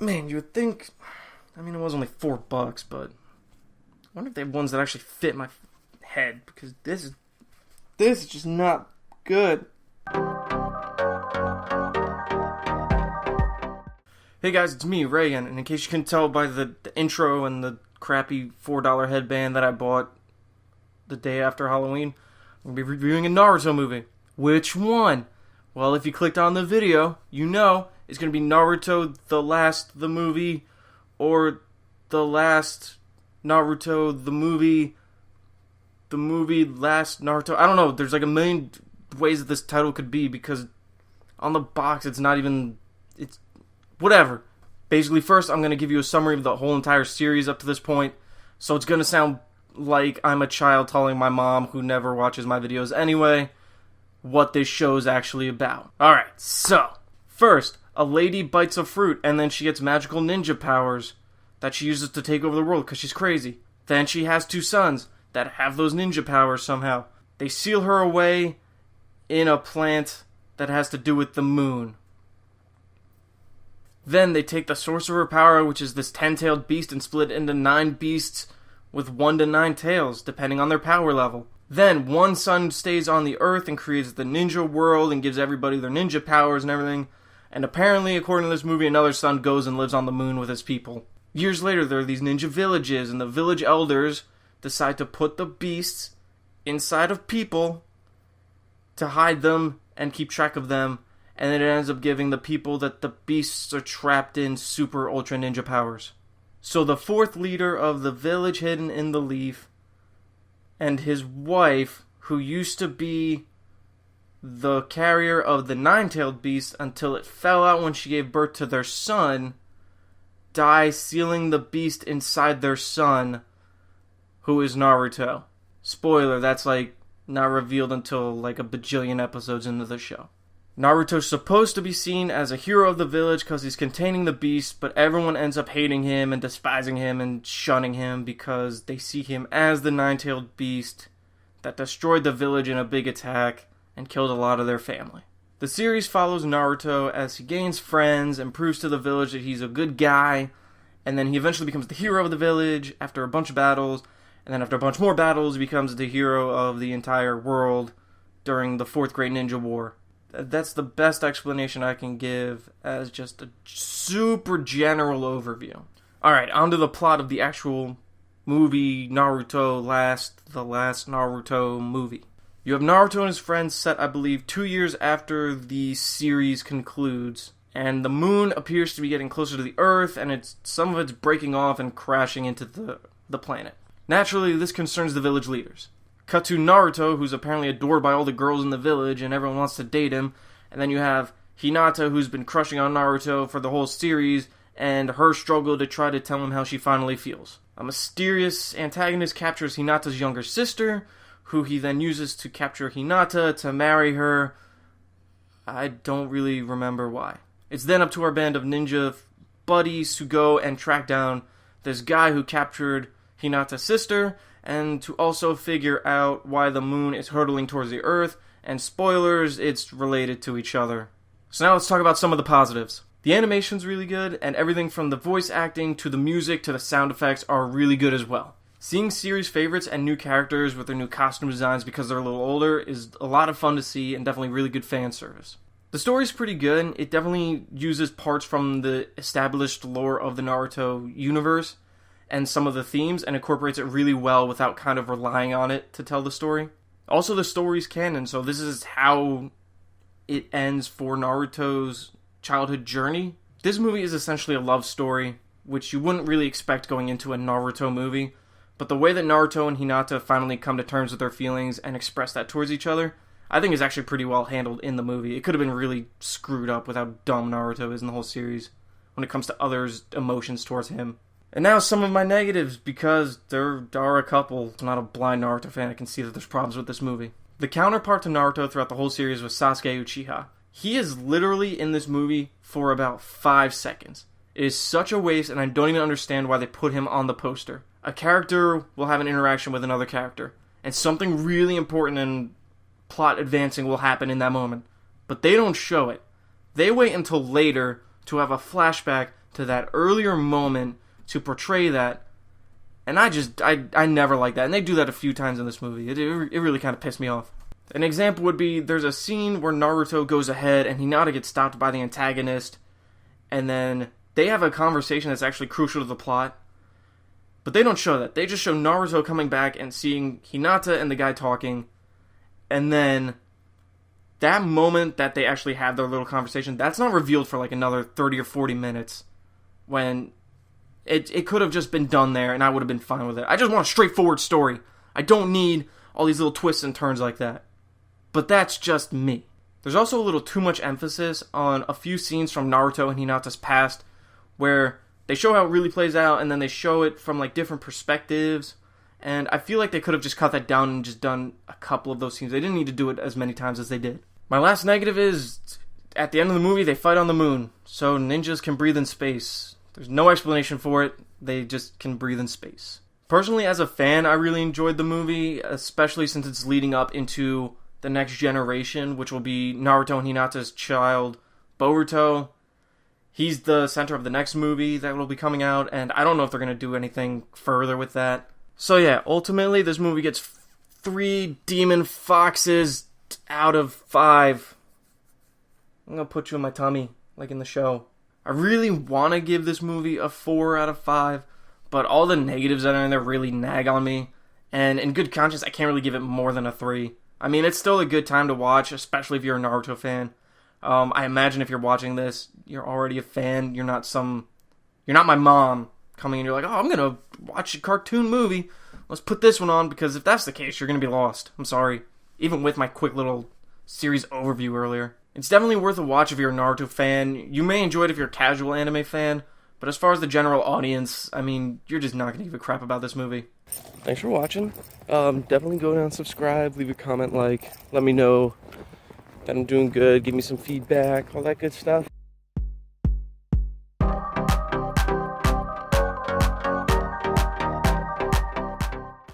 Man, you would think... I mean, it was only $4, but... I wonder if they have ones that actually fit my head, because this is just not good. Hey guys, it's me, Reagan, and in case you can tell by the intro and the crappy $4 headband that I bought the day after Halloween, I'm going to be reviewing a Naruto movie. Which one? Well, if you clicked on the video, you know it's going to be Naruto the movie, or the last Naruto the movie last Naruto. I don't know, there's like a million ways that this title could be, because on the box it's not even... it's... whatever. Basically, first I'm going to give you a summary of the whole entire series up to this point, so it's going to sound like I'm a child telling my mom, who never watches my videos anyway, what this show's actually about. Alright, so, first, a lady bites a fruit, and then she gets magical ninja powers that she uses to take over the world because she's crazy. Then she has 2 sons that have those ninja powers somehow. They seal her away in a plant that has to do with the moon. Then they take the source of her power, which is this 10-tailed beast, and split it into 9 beasts with 1 to 9 tails, depending on their power level. Then one son stays on the earth and creates the ninja world and gives everybody their ninja powers and everything. And apparently, according to this movie, another son goes and lives on the moon with his people. Years later, there are these ninja villages, and the village elders decide to put the beasts inside of people to hide them and keep track of them. And then it ends up giving the people that the beasts are trapped in super ultra ninja powers. So the 4th leader of the village hidden in the leaf and his wife, who used to be the carrier of the 9-tailed beast until it fell out when she gave birth to their son, die sealing the beast inside their son, who is Naruto. Spoiler, that's like not revealed until like a bajillion episodes into the show. Naruto's supposed to be seen as a hero of the village because he's containing the beast, but everyone ends up hating him and despising him and shunning him because they see him as the 9-tailed beast that destroyed the village in a big attack and killed a lot of their family. The series follows Naruto as he gains friends and proves to the village that he's a good guy, and then he eventually becomes the hero of the village after a bunch of battles, and then after a bunch more battles he becomes the hero of the entire world during the 4th Great Ninja War. That's the best explanation I can give as just a super general overview. Alright, on to the plot of the actual movie Naruto, the last Naruto movie. You have Naruto and his friends set, I believe, 2 years after the series concludes, and the moon appears to be getting closer to the Earth, and some of it's breaking off and crashing into the planet. Naturally, this concerns the village leaders. Cut to Naruto, who's apparently adored by all the girls in the village, and everyone wants to date him. And then you have Hinata, who's been crushing on Naruto for the whole series, and her struggle to try to tell him how she finally feels. A mysterious antagonist captures Hinata's younger sister, who he then uses to capture Hinata to marry her. I don't really remember why. It's then up to our band of ninja buddies to go and track down this guy who captured Hinata's sister, and to also figure out why the moon is hurtling towards the Earth, and spoilers, it's related to each other. So now let's talk about some of the positives. The animation's really good, and everything from the voice acting to the music to the sound effects are really good as well. Seeing series favorites and new characters with their new costume designs because they're a little older is a lot of fun to see, and definitely really good fan service. The story's pretty good. It definitely uses parts from the established lore of the Naruto universe and some of the themes, and incorporates it really well without kind of relying on it to tell the story. Also, the story's canon, so this is how it ends for Naruto's childhood journey. This movie is essentially a love story, which you wouldn't really expect going into a Naruto movie, but the way that Naruto and Hinata finally come to terms with their feelings and express that towards each other, I think is actually pretty well handled in the movie. It could have been really screwed up with how dumb Naruto is in the whole series when it comes to others' emotions towards him. And now some of my negatives, because there are a couple. I'm not a blind Naruto fan, I can see that there's problems with this movie. The counterpart to Naruto throughout the whole series was Sasuke Uchiha. He is literally in this movie for about 5 seconds. It is such a waste, and I don't even understand why they put him on the poster. A character will have an interaction with another character, and something really important and plot advancing will happen in that moment. But they don't show it. They wait until later to have a flashback to that earlier moment to portray that. And I never like that. And they do that a few times in this movie. It really kind of pissed me off. An example would be, there's a scene where Naruto goes ahead and Hinata gets stopped by the antagonist. And then they have a conversation that's actually crucial to the plot. But they don't show that. They just show Naruto coming back and seeing Hinata and the guy talking. And then that moment that they actually have their little conversation, that's not revealed for like another 30 or 40 minutes. When it could have just been done there and I would have been fine with it. I just want a straightforward story. I don't need all these little twists and turns like that. But that's just me. There's also a little too much emphasis on a few scenes from Naruto and Hinata's past where they show how it really plays out and then they show it from like different perspectives. And I feel like they could have just cut that down and just done a couple of those scenes. They didn't need to do it as many times as they did. My last negative is, at the end of the movie, they fight on the moon. So ninjas can breathe in space. There's no explanation for it. They just can breathe in space. Personally, as a fan, I really enjoyed the movie, especially since it's leading up into the next generation, which will be Naruto and Hinata's child, Boruto. He's the center of the next movie that will be coming out, and I don't know if they're going to do anything further with that. So yeah, ultimately, this movie gets 3 demon foxes out of 5. I'm going to put you in my tummy, like in the show. I really want to give this movie a 4 out of 5, but all the negatives that are in there really nag on me. And in good conscience, I can't really give it more than a 3. I mean, it's still a good time to watch, especially if you're a Naruto fan. I imagine if you're watching this, you're already a fan. You're not my mom coming and you're like, oh, I'm going to watch a cartoon movie. Let's put this one on, because if that's the case, you're going to be lost. I'm sorry. Even with my quick little series overview earlier. It's definitely worth a watch if you're a Naruto fan. You may enjoy it if you're a casual anime fan, but as far as the general audience, I mean, you're just not going to give a crap about this movie. Thanks for watching. Definitely go down, subscribe, leave a comment, let me know that I'm doing good, give me some feedback, all that good stuff.